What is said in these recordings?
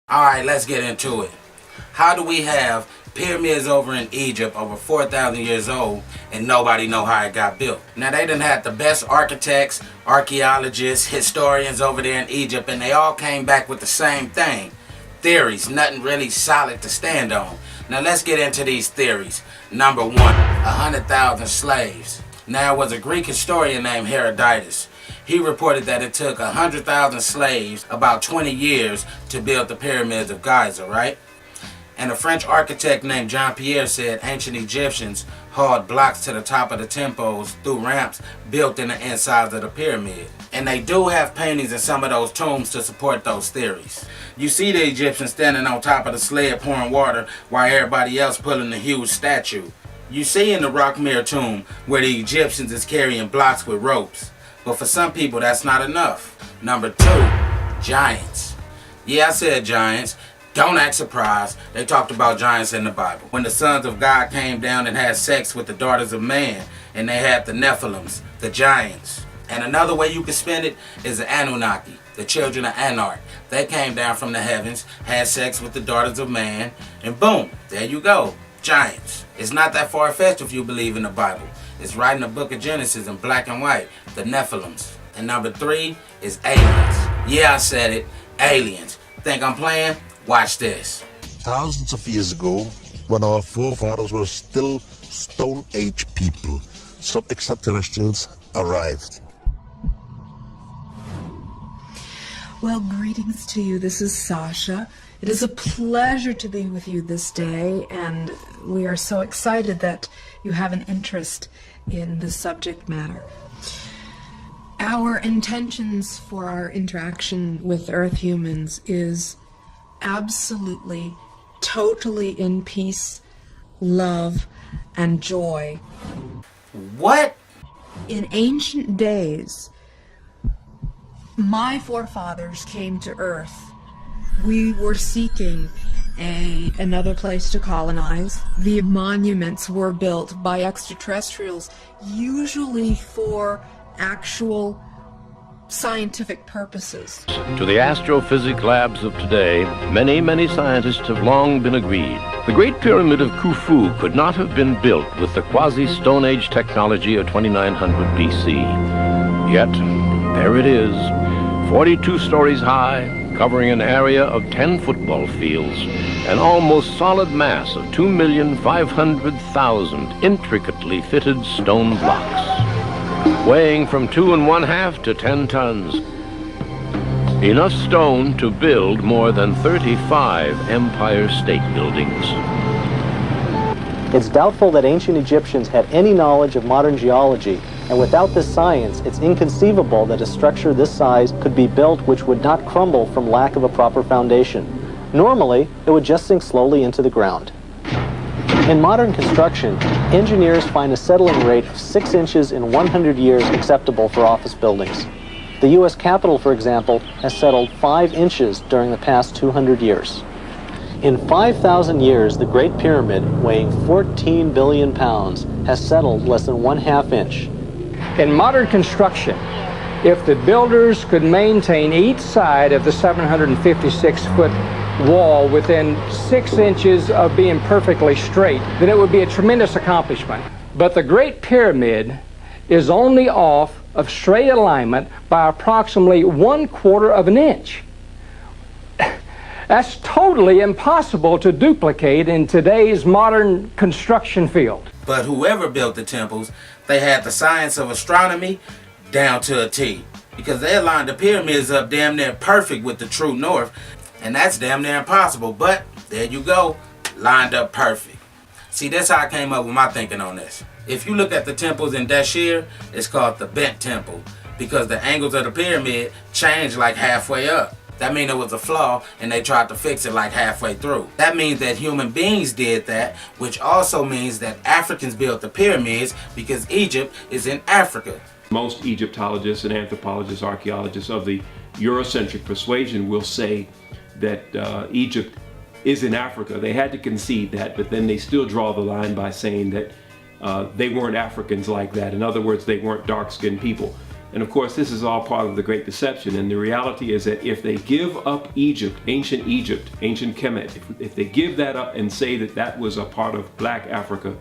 Alright, let's get into it. How do we have pyramids over in Egypt over 4,000 years old and nobody know how it got built? Now they done had the best architects, archaeologists, historians over there in Egypt, and they all came back with the same thing. Theories, nothing really solid to stand on. Now let's get into these theories. Number one, 100,000 slaves. Now it was a Greek historian named Herodotus. He reported that it took 100,000 slaves about 20 years to build the pyramids of Giza, right? And a French architect named Jean-Pierre said ancient Egyptians hauled blocks to the top of the temples through ramps built in the insides of the pyramid. And they do have paintings in some of those tombs to support those theories. You see the Egyptians standing on top of the sled pouring water while everybody else pulling the huge statue. You see in the Rockmere tomb where the Egyptians is carrying blocks with ropes. But for some people, that's not enough. Number two, giants. Yeah, I said giants. Don't act surprised. They talked about giants in the Bible. When the sons of God came down and had sex with the daughters of man, and they had the Nephilims, the giants. And another way you can spin it is the Anunnaki, the children of Anarch. They came down from the heavens, had sex with the daughters of man, and boom, there you go, giants. It's not that far-fetched if you believe in the Bible. It's right in the book of Genesis in black and white, the Nephilims. And number three is aliens. Yeah, I said it, aliens. Think I'm playing? Watch this. Thousands of years ago, when our forefathers were still Stone Age people, some extraterrestrials arrived. Well, greetings to you. This is Sasha. It is a pleasure to be with you this day, and we are so excited that you have an interest in the subject matter. Our intentions for our interaction with Earth humans is absolutely, totally in peace, love, and joy. What? In ancient days, my forefathers came to Earth. We were seeking another place to colonize. The monuments were built by extraterrestrials, usually for actual scientific purposes. To the astrophysics labs of today, many scientists have long been agreed. The Great Pyramid of Khufu could not have been built with the quasi-Stone Age technology of 2900 BC. Yet, there it is, 42 stories high, covering an area of 10 football fields, an almost solid mass of 2,500,000 intricately fitted stone blocks, weighing from 2 1/2 to 10 tons. Enough stone to build more than 35 Empire State Buildings. It's doubtful that ancient Egyptians had any knowledge of modern geology, and without this science, it's inconceivable that a structure this size could be built which would not crumble from lack of a proper foundation. Normally, it would just sink slowly into the ground. In modern construction, engineers find a settling rate of 6 inches in 100 years acceptable for office buildings. The U.S. Capitol, for example, has settled 5 inches during the past 200 years. In 5,000 years, the Great Pyramid, weighing 14 billion pounds, has settled less than 1/2 inch. In modern construction, if the builders could maintain each side of the 756-foot wall within 6 inches of being perfectly straight, then it would be a tremendous accomplishment. But the Great Pyramid is only off of straight alignment by approximately 1/4 of an inch. That's totally impossible to duplicate in today's modern construction field. But whoever built the temples, they had the science of astronomy down to a T. Because they aligned the pyramids up damn near perfect with the true north. And that's damn near impossible. But there you go, lined up perfect. See, that's how I came up with my thinking on this. If you look at the temples in Dashir, it's called the bent temple. Because the angles of the pyramid change like halfway up. That means it was a flaw and they tried to fix it like halfway through. That means that human beings did that, which also means that Africans built the pyramids because Egypt is in Africa. Most Egyptologists and anthropologists, archaeologists of the Eurocentric persuasion will say that Egypt is in Africa. They had to concede that, but then they still draw the line by saying that they weren't Africans like that. In other words, they weren't dark-skinned people. And of course, this is all part of the Great Deception. And the reality is that if they give up Egypt, ancient Kemet, if they give that up and say that that was a part of Black Africa,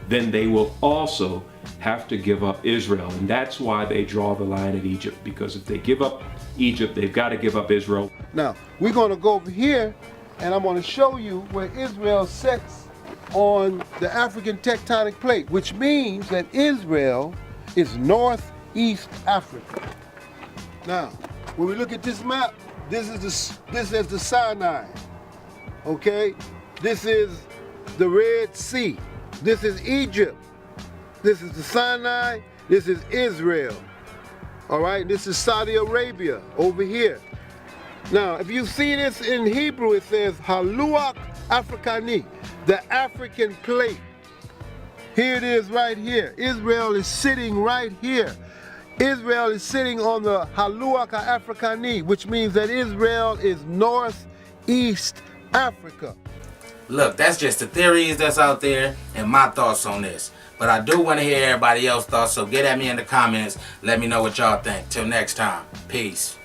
then they will also have to give up Israel. And that's why they draw the line at Egypt, because if they give up Egypt, they've got to give up Israel. Now, we're going to go over here, and I'm going to show you where Israel sits on the African tectonic plate, which means that Israel is northeast Africa. Now, when we look at this map, this is the Sinai, okay? This is the Red Sea. This is Egypt. This is the Sinai. This is Israel. All right, this is Saudi Arabia over here. Now, if you see this in Hebrew, it says Haluach Africani, the African plate. Here it is right here. Israel is sitting right here. Israel is sitting on the Haluach Africani, which means that Israel is northeast Africa. Look, that's just the theories that's out there and my thoughts on this. But I do want to hear everybody else's thoughts, so get at me in the comments. Let me know what y'all think. Till next time, peace.